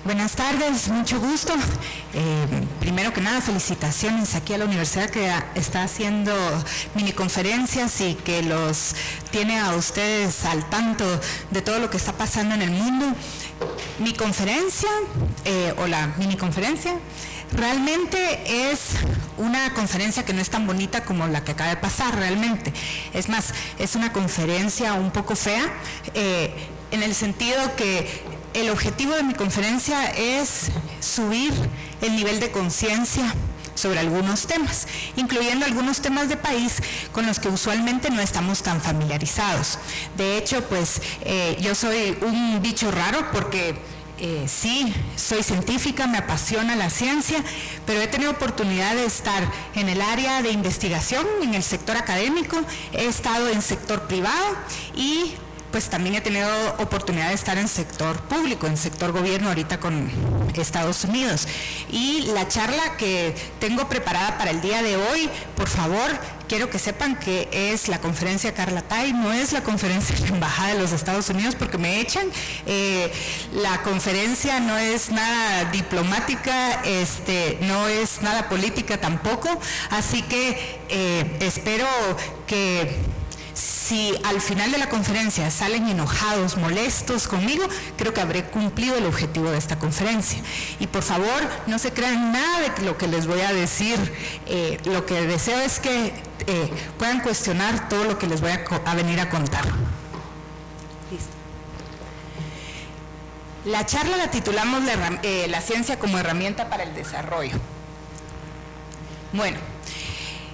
Buenas tardes, mucho gusto. Primero que nada, felicitaciones aquí a la universidad que está haciendo miniconferencias y que los tiene a ustedes al tanto de todo lo que está pasando en el mundo. Mi conferencia, o la miniconferencia, realmente es una conferencia que no es tan bonita como la que acaba de pasar realmente. Es más, es una conferencia un poco fea, en el sentido que el objetivo de mi conferencia es subir el nivel de conciencia sobre algunos temas, incluyendo algunos temas de país con los que usualmente no estamos tan familiarizados. De hecho, pues yo soy un bicho raro porque sí, soy científica, me apasiona la ciencia, pero he tenido oportunidad de estar en el área de investigación, en el sector académico, he estado en sector privado y pues también he tenido oportunidad de estar en sector público, en sector gobierno ahorita con Estados Unidos. Y la charla que tengo preparada para el día de hoy, por favor, quiero que sepan que es la conferencia Carla Tay, no es la conferencia de la Embajada de los Estados Unidos porque me echan. La conferencia no es nada diplomática, no es nada política tampoco, así que espero que si al final de la conferencia salen enojados, molestos conmigo, creo que habré cumplido el objetivo de esta conferencia. Y por favor, no se crean nada de lo que les voy a decir. Lo que deseo es que puedan cuestionar todo lo que les voy a venir a contar. Listo. La charla la titulamos La ciencia como herramienta para el desarrollo. Bueno,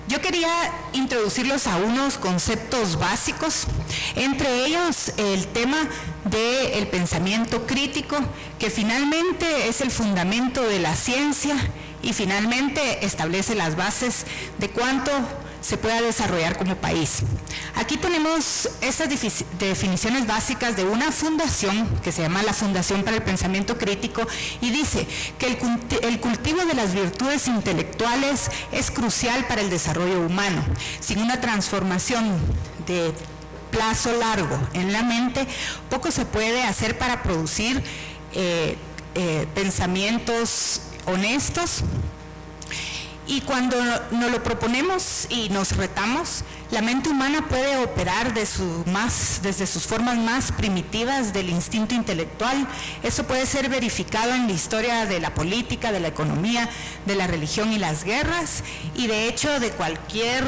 yo quería introducirlos a unos conceptos básicos, entre ellos el tema del pensamiento crítico, que finalmente es el fundamento de la ciencia y finalmente establece las bases de cuánto se pueda desarrollar como país. Aquí tenemos estas definiciones básicas de una fundación que se llama la Fundación para el Pensamiento Crítico y dice que el cultivo de las virtudes intelectuales es crucial para el desarrollo humano. Sin una transformación de plazo largo en la mente, poco se puede hacer para producir pensamientos honestos. Y cuando nos lo proponemos y nos retamos, la mente humana puede operar desde sus formas más primitivas del instinto intelectual. Eso puede ser verificado en la historia de la política, de la economía, de la religión y las guerras, y de hecho de cualquier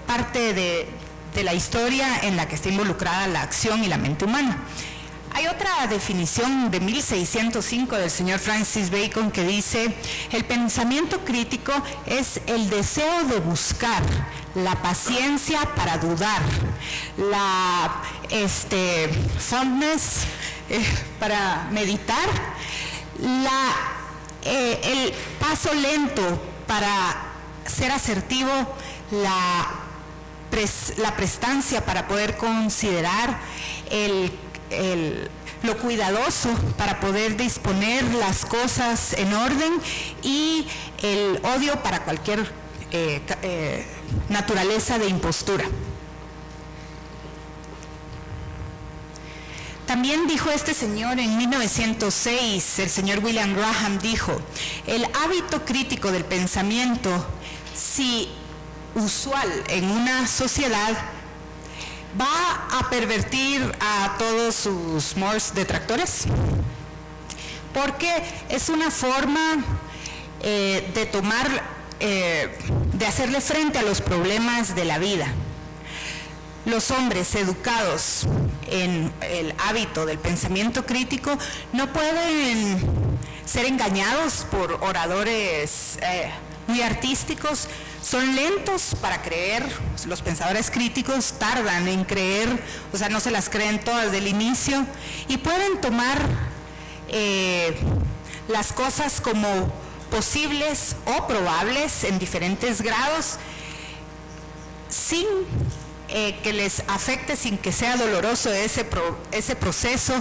parte de la historia en la que esté involucrada la acción y la mente humana. Hay otra definición de 1605 del señor Francis Bacon que dice: el pensamiento crítico es el deseo de buscar, la paciencia para dudar, la soundness para meditar, el paso lento para ser asertivo, la prestancia para poder considerar, lo cuidadoso para poder disponer las cosas en orden y el odio para cualquier naturaleza de impostura. También dijo este señor en 1906, el señor William Graham dijo: el hábito crítico del pensamiento, si usual en una sociedad, va a pervertir a todos sus mores detractores, porque es una forma de tomar, de hacerle frente a los problemas de la vida. Los hombres educados en el hábito del pensamiento crítico no pueden ser engañados por oradores muy artísticos. Son lentos para creer, los pensadores críticos tardan en creer, o sea, no se las creen todas del inicio, y pueden tomar las cosas como posibles o probables en diferentes grados, sin que les afecte, sin que sea doloroso ese proceso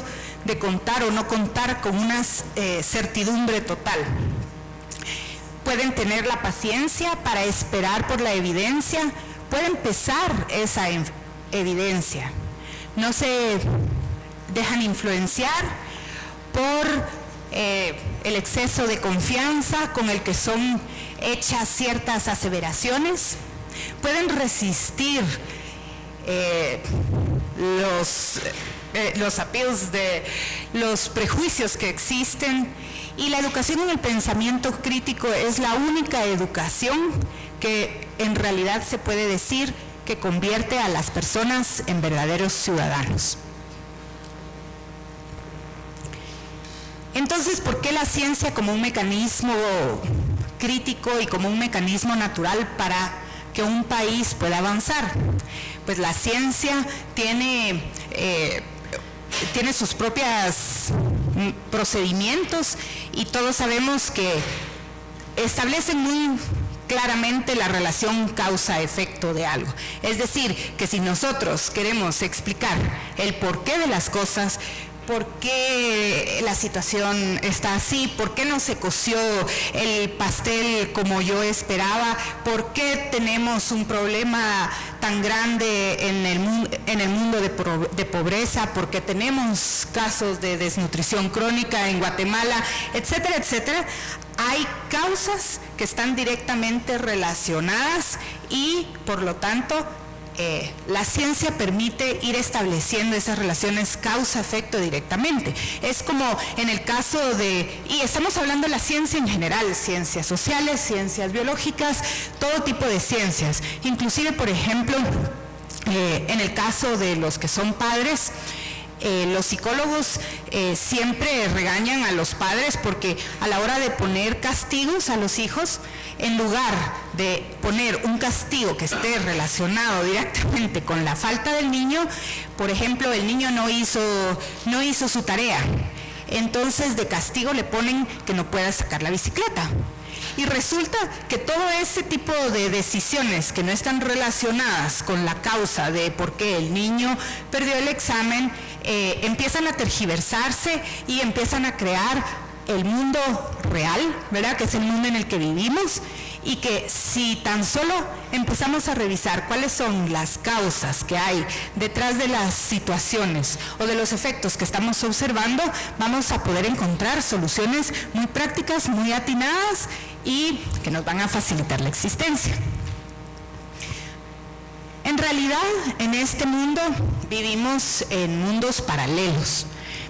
de contar o no contar con una certidumbre total. Pueden tener la paciencia para esperar por la evidencia, pueden pesar esa evidencia. No se dejan influenciar por el exceso de confianza con el que son hechas ciertas aseveraciones, pueden resistir los appeals de los prejuicios que existen, y la educación en el pensamiento crítico es la única educación que en realidad se puede decir que convierte a las personas en verdaderos ciudadanos. Entonces, ¿por qué la ciencia como un mecanismo crítico y como un mecanismo natural para que un país pueda avanzar? Pues la ciencia tiene sus propios procedimientos, y todos sabemos que establecen muy claramente la relación causa-efecto de algo. Es decir, que si nosotros queremos explicar el porqué de las cosas, por qué la situación está así, por qué no se coció el pastel como yo esperaba, por qué tenemos un problema tan grande en el mundo de pobreza, por qué tenemos casos de desnutrición crónica en Guatemala, etcétera, etcétera. Hay causas que están directamente relacionadas y, por lo tanto, la ciencia permite ir estableciendo esas relaciones causa-efecto directamente. Es como en el caso y estamos hablando de la ciencia en general, ciencias sociales, ciencias biológicas, todo tipo de ciencias. Inclusive, por ejemplo, en el caso de los que son padres, los psicólogos siempre regañan a los padres porque a la hora de poner castigos a los hijos, en lugar de poner un castigo que esté relacionado directamente con la falta del niño, por ejemplo, el niño no hizo su tarea, entonces de castigo le ponen que no pueda sacar la bicicleta. Y resulta que todo ese tipo de decisiones que no están relacionadas con la causa de por qué el niño perdió el examen, empiezan a tergiversarse y empiezan a crear el mundo real, ¿verdad?, que es el mundo en el que vivimos, y que si tan solo empezamos a revisar cuáles son las causas que hay detrás de las situaciones o de los efectos que estamos observando, vamos a poder encontrar soluciones muy prácticas, muy atinadas y que nos van a facilitar la existencia. En realidad, en este mundo vivimos en mundos paralelos.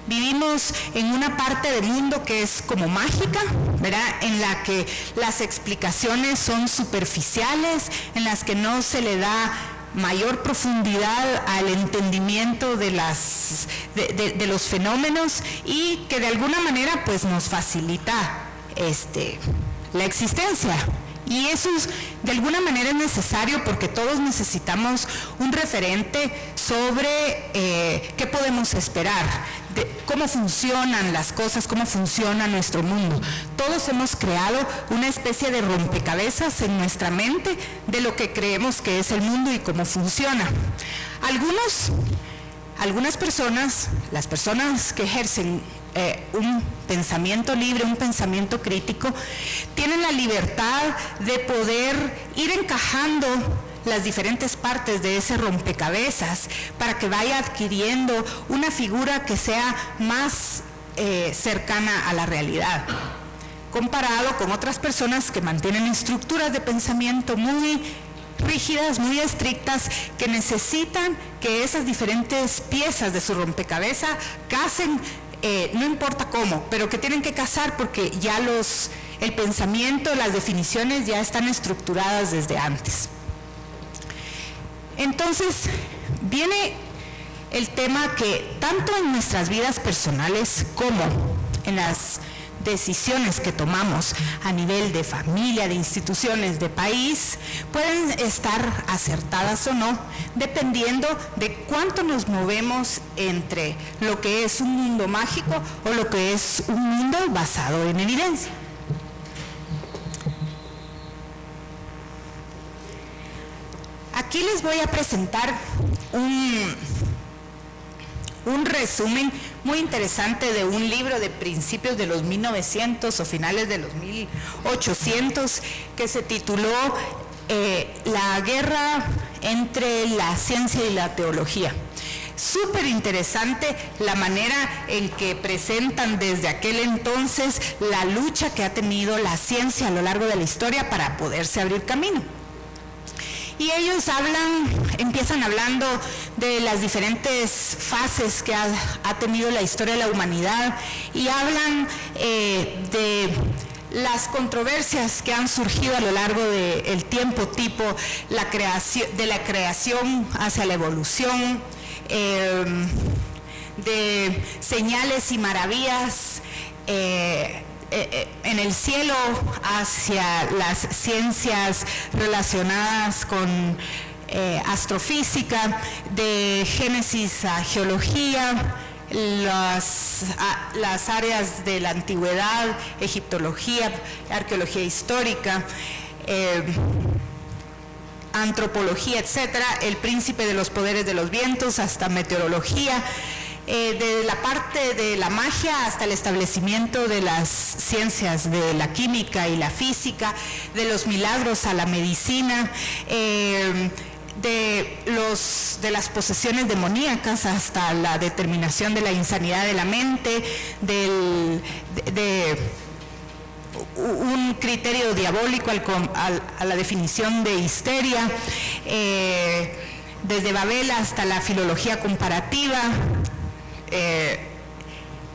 Vivimos en una parte del mundo que es como mágica, ¿verdad?, en la que las explicaciones son superficiales, en las que no se le da mayor profundidad al entendimiento de los fenómenos, y que de alguna manera pues nos facilita la existencia. Y eso de alguna manera es necesario porque todos necesitamos un referente sobre qué podemos esperar, de cómo funcionan las cosas, cómo funciona nuestro mundo. Todos hemos creado una especie de rompecabezas en nuestra mente de lo que creemos que es el mundo y cómo funciona. Algunas personas, las personas que ejercen un pensamiento libre, un pensamiento crítico, tienen la libertad de poder ir encajando las diferentes partes de ese rompecabezas para que vaya adquiriendo una figura que sea más cercana a la realidad, comparado con otras personas que mantienen estructuras de pensamiento muy rígidas, muy estrictas, que necesitan que esas diferentes piezas de su rompecabezas casen, no importa cómo, pero que tienen que casar porque ya el pensamiento, las definiciones ya están estructuradas desde antes. Entonces, viene el tema que tanto en nuestras vidas personales como en las decisiones que tomamos a nivel de familia, de instituciones, de país, pueden estar acertadas o no, dependiendo de cuánto nos movemos entre lo que es un mundo mágico o lo que es un mundo basado en evidencia. Aquí les voy a presentar un resumen muy interesante de un libro de principios de los 1900 o finales de los 1800 que se tituló La guerra entre la ciencia y la teología. Súper interesante la manera en que presentan desde aquel entonces la lucha que ha tenido la ciencia a lo largo de la historia para poderse abrir camino. Y ellos empiezan hablando de las diferentes fases que ha tenido la historia de la humanidad y hablan de las controversias que han surgido a lo largo del tiempo, tipo de la creación hacia la evolución, de señales y maravillas en el cielo hacia las ciencias relacionadas con astrofísica, de Génesis a geología, las áreas de la antigüedad, egiptología, arqueología histórica, antropología, etcétera, el príncipe de los poderes de los vientos, hasta meteorología, de la parte de la magia hasta el establecimiento de las ciencias de la química y la física, de los milagros a la medicina, de las posesiones demoníacas hasta la determinación de la insanidad de la mente, de un criterio diabólico a la definición de histeria, desde Babel hasta la filología comparativa,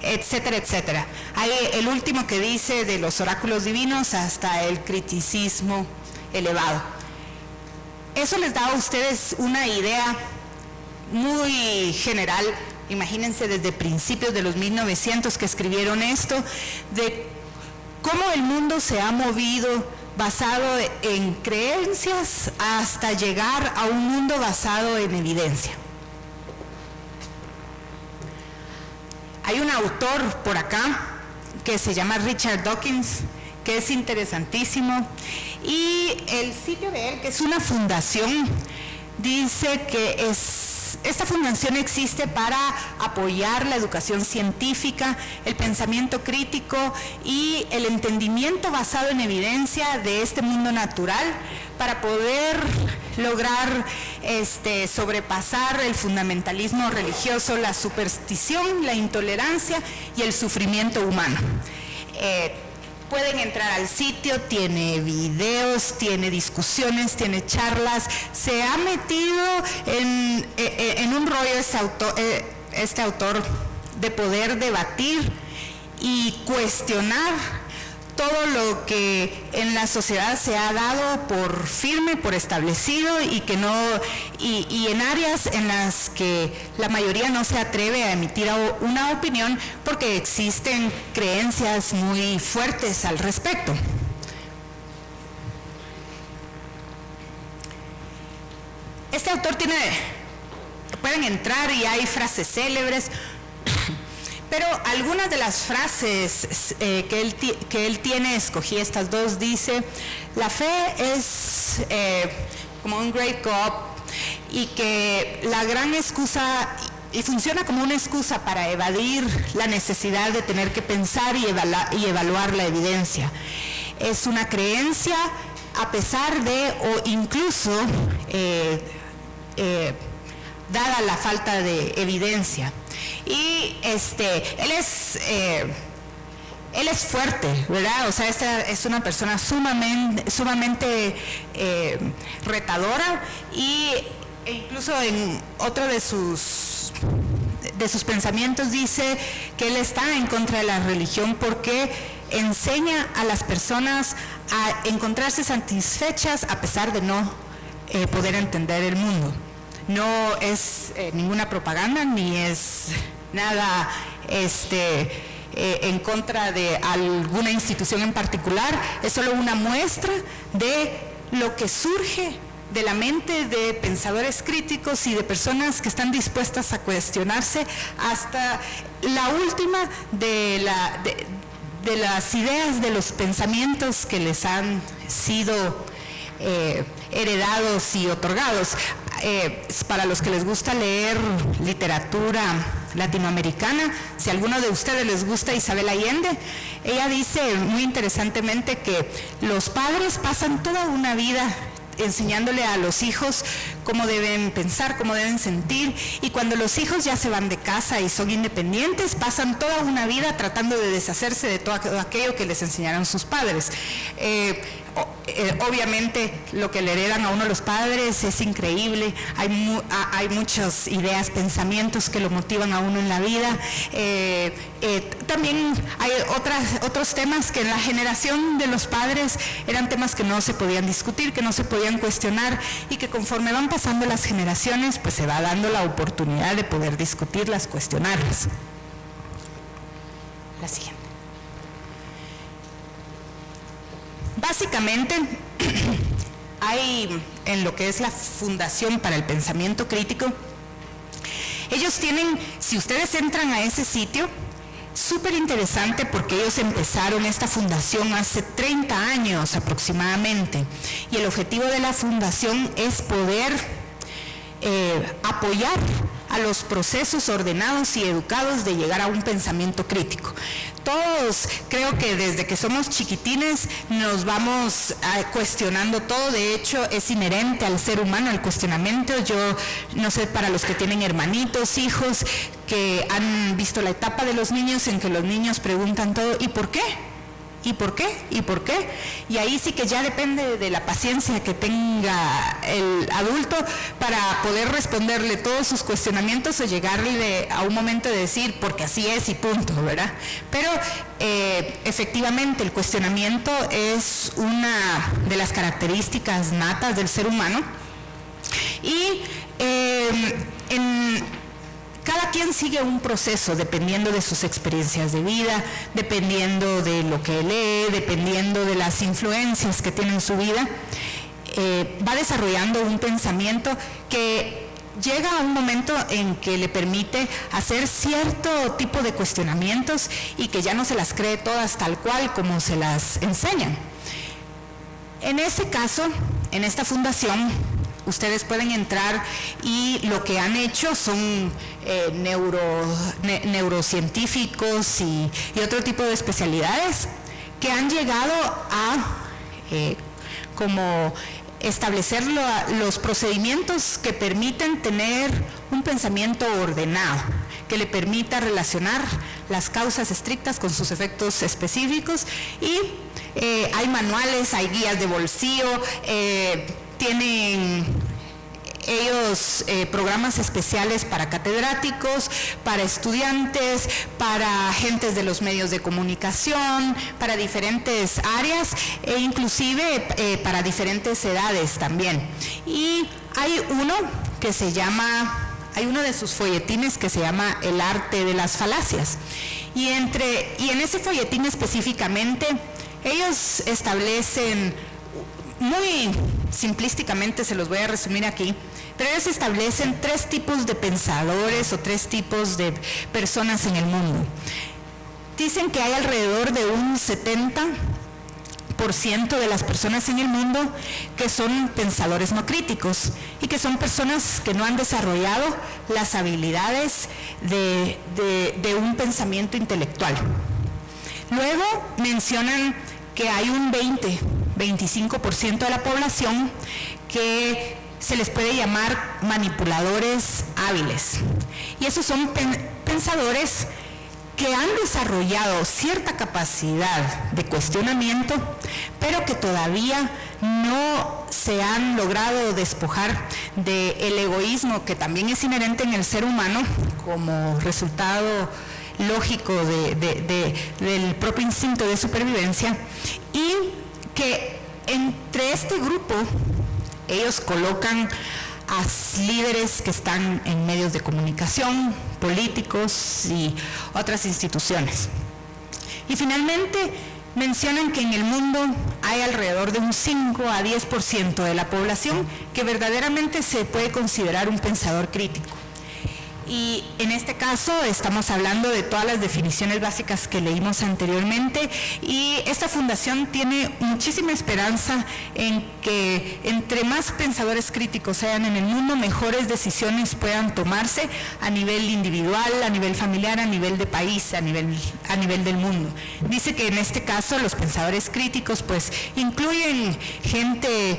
etcétera, etcétera. Hay el último que dice de los oráculos divinos hasta el criticismo elevado. Eso les da a ustedes una idea muy general. Imagínense desde principios de los 1900 que escribieron esto, de cómo el mundo se ha movido basado en creencias hasta llegar a un mundo basado en evidencia. Hay un autor por acá que se llama Richard Dawkins, que es interesantísimo, y el sitio de él, que es una fundación, dice que esta fundación existe para apoyar la educación científica, el pensamiento crítico y el entendimiento basado en evidencia de este mundo natural, para poder lograr sobrepasar el fundamentalismo religioso, la superstición, la intolerancia y el sufrimiento humano. Pueden entrar al sitio, tiene videos, tiene discusiones, tiene charlas. Se ha metido en un rollo este autor de poder debatir y cuestionar todo lo que en la sociedad se ha dado por firme, por establecido, y que y en áreas en las que la mayoría no se atreve a emitir una opinión porque existen creencias muy fuertes al respecto. Este autor pueden entrar y hay frases célebres, pero algunas de las frases que él tiene, escogí estas dos, dice: la fe es como un great God, y que la gran excusa, y funciona como una excusa para evadir la necesidad de tener que pensar y evaluar la evidencia. Es una creencia a pesar de, o incluso dada la falta de evidencia. Y él es fuerte, ¿verdad? O sea, esta es una persona sumamente retadora, e incluso en otro de sus pensamientos dice que él está en contra de la religión porque enseña a las personas a encontrarse satisfechas a pesar de no poder entender el mundo. No es ninguna propaganda, ni es nada en contra de alguna institución en particular, es solo una muestra de lo que surge de la mente de pensadores críticos y de personas que están dispuestas a cuestionarse hasta la última de las ideas, de los pensamientos que les han sido heredados y otorgados. Para los que les gusta leer literatura latinoamericana, si a alguno de ustedes les gusta Isabel Allende, ella dice muy interesantemente que los padres pasan toda una vida enseñándole a los hijos cómo deben pensar, cómo deben sentir, y cuando los hijos ya se van de casa y son independientes, pasan toda una vida tratando de deshacerse de todo aquello que les enseñaron sus padres. Obviamente lo que le heredan a uno los padres es increíble, hay muchas ideas, pensamientos que lo motivan a uno en la vida. También hay otros temas que en la generación de los padres eran temas que no se podían discutir, que no se podían cuestionar, y que conforme van pasando las generaciones pues se va dando la oportunidad de poder discutirlas, cuestionarlas. La siguiente. Básicamente, hay en lo que es la Fundación para el Pensamiento Crítico, ellos tienen, si ustedes entran a ese sitio, súper interesante porque ellos empezaron esta fundación hace 30 años aproximadamente, y el objetivo de la fundación es poder apoyar a los procesos ordenados y educados de llegar a un pensamiento crítico. Todos, creo que desde que somos chiquitines nos vamos cuestionando todo. De hecho es inherente al ser humano el cuestionamiento. Yo no sé, para los que tienen hermanitos, hijos, que han visto la etapa de los niños en que los niños preguntan todo, ¿y por qué? ¿Y por qué? ¿Y por qué? Y ahí sí que ya depende de la paciencia que tenga el adulto para poder responderle todos sus cuestionamientos o llegarle a un momento de decir, porque así es y punto, ¿verdad? Pero efectivamente el cuestionamiento es una de las características natas del ser humano, y cada quien sigue un proceso dependiendo de sus experiencias de vida, dependiendo de lo que lee, dependiendo de las influencias que tiene en su vida. Va desarrollando un pensamiento que llega a un momento en que le permite hacer cierto tipo de cuestionamientos y que ya no se las cree todas tal cual como se las enseñan. En ese caso, en esta fundación, ustedes pueden entrar y lo que han hecho son neurocientíficos y otro tipo de especialidades que han llegado a como establecer los procedimientos que permiten tener un pensamiento ordenado, que le permita relacionar las causas estrictas con sus efectos específicos, y hay manuales, hay guías de bolsillo, tienen ellos programas especiales para catedráticos, para estudiantes, para agentes de los medios de comunicación, para diferentes áreas e inclusive para diferentes edades también. Y hay uno que se llama, hay uno de sus folletines que se llama El arte de las falacias. Y en ese folletín específicamente ellos establecen, muy simplísticamente se los voy a resumir aquí, pero ellos establecen 3 tipos de pensadores o 3 tipos de personas en el mundo. Dicen que hay alrededor de un 70% de las personas en el mundo que son pensadores no críticos y que son personas que no han desarrollado las habilidades de un pensamiento intelectual. Luego mencionan que hay un 25% de la población que se les puede llamar manipuladores hábiles. Y esos son pensadores que han desarrollado cierta capacidad de cuestionamiento, pero que todavía no se han logrado despojar del egoísmo que también es inherente en el ser humano como resultado lógico del propio instinto de supervivencia, y que entre este grupo ellos colocan a líderes que están en medios de comunicación, políticos y otras instituciones. Y finalmente mencionan que en el mundo hay alrededor de un 5 a 10% de la población que verdaderamente se puede considerar un pensador crítico. Y en este caso estamos hablando de todas las definiciones básicas que leímos anteriormente, y esta fundación tiene muchísima esperanza en que entre más pensadores críticos sean en el mundo, mejores decisiones puedan tomarse a nivel individual, a nivel familiar, a nivel de país, a nivel del mundo. Dice que en este caso los pensadores críticos pues incluyen gente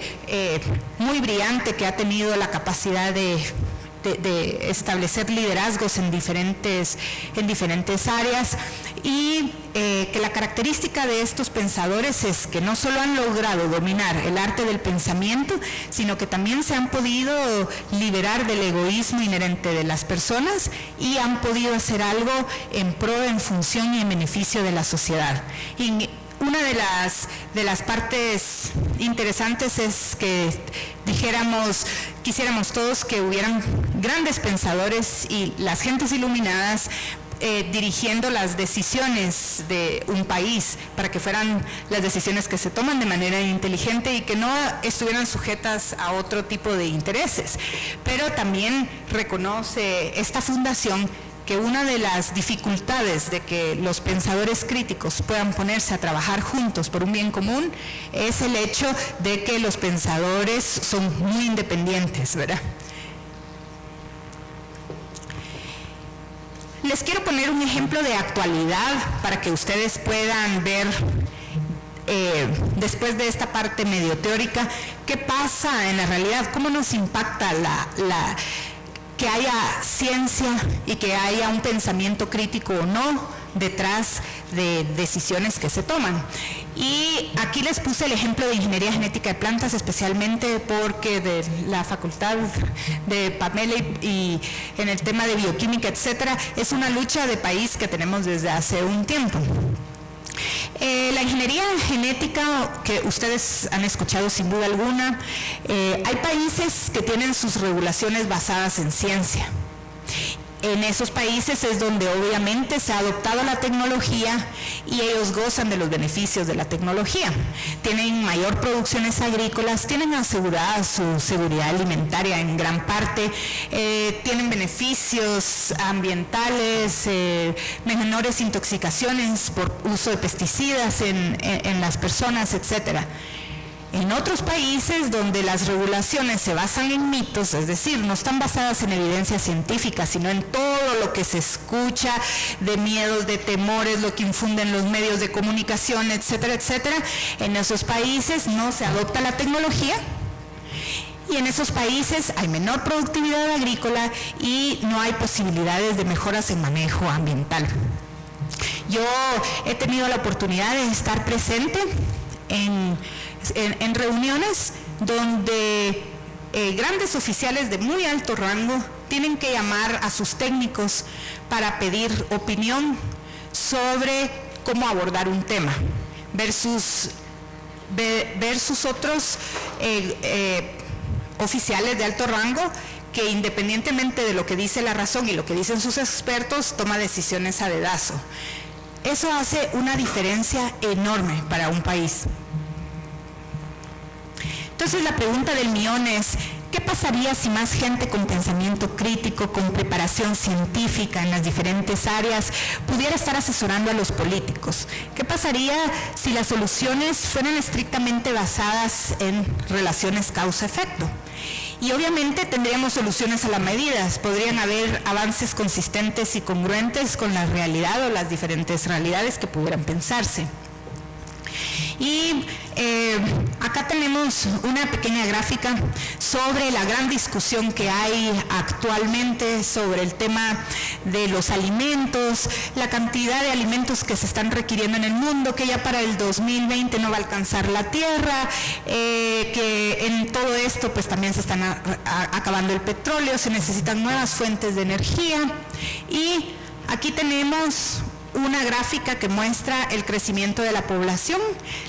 muy brillante que ha tenido la capacidad de establecer liderazgos en diferentes áreas, y que la característica de estos pensadores es que no solo han logrado dominar el arte del pensamiento, sino que también se han podido liberar del egoísmo inherente de las personas y han podido hacer algo en pro, en función y en beneficio de la sociedad. Y una de las partes interesantes es que quisiéramos todos que hubieran grandes pensadores y las gentes iluminadas dirigiendo las decisiones de un país, para que fueran las decisiones que se toman de manera inteligente y que no estuvieran sujetas a otro tipo de intereses. Pero también reconoce esta fundación que una de las dificultades de que los pensadores críticos puedan ponerse a trabajar juntos por un bien común es el hecho de que los pensadores son muy independientes, ¿verdad? Les quiero poner un ejemplo de actualidad para que ustedes puedan ver, después de esta parte medio teórica, qué pasa en la realidad, cómo nos impacta que haya ciencia y que haya un pensamiento crítico o no detrás de decisiones que se toman. Y aquí les puse el ejemplo de ingeniería genética de plantas, especialmente porque de la facultad de Pamela y en el tema de bioquímica, etcétera, es una lucha de país que tenemos desde hace un tiempo. La ingeniería genética, que ustedes han escuchado sin duda alguna, hay países que tienen sus regulaciones basadas en ciencia. En esos países es donde obviamente se ha adoptado la tecnología y ellos gozan de los beneficios de la tecnología. Tienen mayor producciones agrícolas, tienen asegurada su seguridad alimentaria en gran parte, tienen beneficios ambientales, menores intoxicaciones por uso de pesticidas en las personas, etcétera. En otros países donde las regulaciones se basan en mitos, es decir, no están basadas en evidencia científica, sino en todo lo que se escucha de miedos, de temores, lo que infunden los medios de comunicación, etcétera, etcétera, en esos países no se adopta la tecnología y en esos países hay menor productividad agrícola y no hay posibilidades de mejoras en manejo ambiental. Yo he tenido la oportunidad de estar presente en reuniones donde grandes oficiales de muy alto rango tienen que llamar a sus técnicos para pedir opinión sobre cómo abordar un tema versus otros oficiales de alto rango que, independientemente de lo que dice la razón y lo que dicen sus expertos, toma decisiones a dedazo. Eso hace una diferencia enorme para un país. Entonces la pregunta del millón es, ¿qué pasaría si más gente con pensamiento crítico, con preparación científica en las diferentes áreas, pudiera estar asesorando a los políticos? ¿Qué pasaría si las soluciones fueran estrictamente basadas en relaciones causa-efecto? Y obviamente tendríamos soluciones a la medida, podrían haber avances consistentes y congruentes con la realidad o las diferentes realidades que pudieran pensarse. Y acá tenemos una pequeña gráfica sobre la gran discusión que hay actualmente sobre el tema de los alimentos, la cantidad de alimentos que se están requiriendo en el mundo, que ya para el 2020 no va a alcanzar la tierra, que en todo esto pues también se están acabando el petróleo, se necesitan nuevas fuentes de energía. Y aquí tenemos una gráfica que muestra el crecimiento de la población,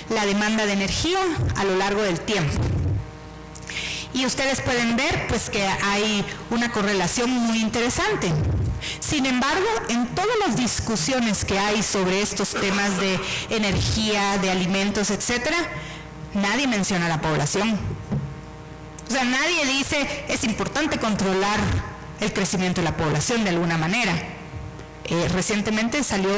la demanda de energía a lo largo del tiempo. Y ustedes pueden ver pues que hay una correlación muy interesante. Sin embargo, en todas las discusiones que hay sobre estos temas de energía, de alimentos, etcétera, nadie menciona a la población. O sea, nadie dice es importante controlar el crecimiento de la población de alguna manera. Recientemente salió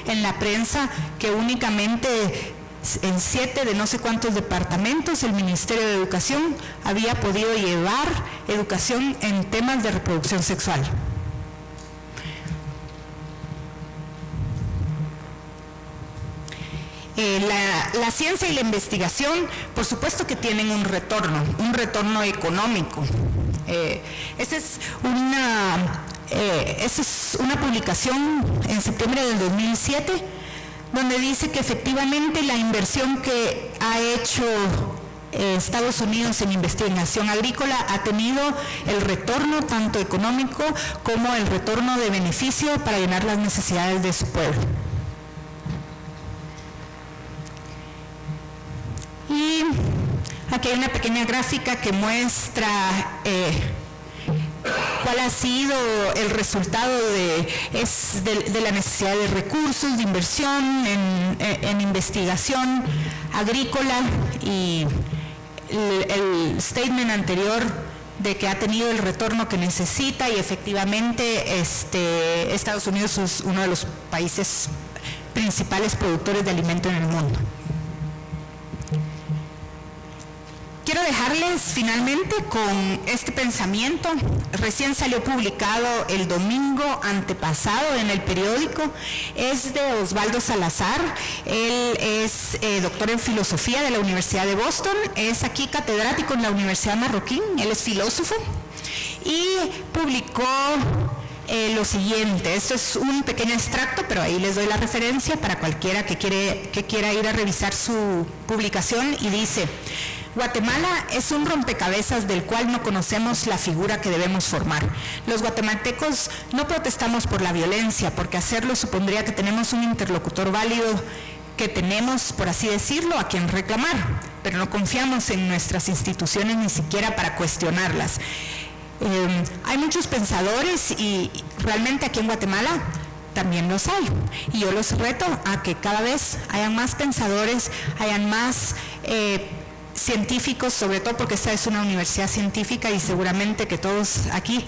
en la prensa que únicamente en 7 de no sé cuántos departamentos el Ministerio de Educación había podido llevar educación en temas de reproducción sexual. La ciencia y la investigación, por supuesto que tienen un retorno económico. Esa es una publicación en septiembre del 2007, donde dice que efectivamente la inversión que ha hecho Estados Unidos en investigación agrícola ha tenido el retorno tanto económico como el retorno de beneficio para llenar las necesidades de su pueblo. Y aquí hay una pequeña gráfica que muestra cuál ha sido el resultado de la necesidad de recursos, de inversión en investigación agrícola, y el statement anterior de que ha tenido el retorno que necesita, y efectivamente Estados Unidos es uno de los países principales productores de alimento en el mundo. Quiero dejarles finalmente con este pensamiento. Recién salió publicado el domingo antepasado en el periódico. Es de Osvaldo Salazar. Él es doctor en filosofía de la Universidad de Boston. Es aquí catedrático en la Universidad Marroquín. Él es filósofo y publicó lo siguiente. Esto es un pequeño extracto, pero ahí les doy la referencia para cualquiera que quiera ir a revisar su publicación, y dice: Guatemala es un rompecabezas del cual no conocemos la figura que debemos formar. Los guatemaltecos no protestamos por la violencia, porque hacerlo supondría que tenemos un interlocutor válido, que tenemos, por así decirlo, a quien reclamar, pero no confiamos en nuestras instituciones ni siquiera para cuestionarlas. Hay muchos pensadores, y realmente aquí en Guatemala también los hay, y yo los reto a que cada vez hayan más pensadores, hayan más científicos, sobre todo porque esta es una universidad científica y seguramente que todos aquí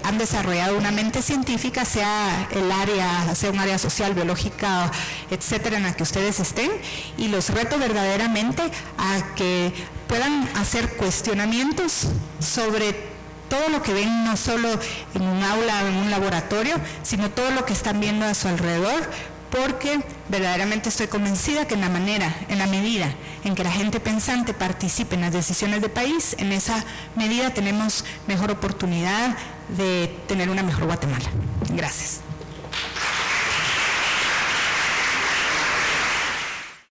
han desarrollado una mente científica, sea un área social, biológica, etcétera, en la que ustedes estén, y los reto verdaderamente a que puedan hacer cuestionamientos sobre todo lo que ven, no solo en un aula o en un laboratorio, sino todo lo que están viendo a su alrededor, porque verdaderamente estoy convencida que en la medida en que la gente pensante participe en las decisiones del país, en esa medida tenemos mejor oportunidad de tener una mejor Guatemala. Gracias.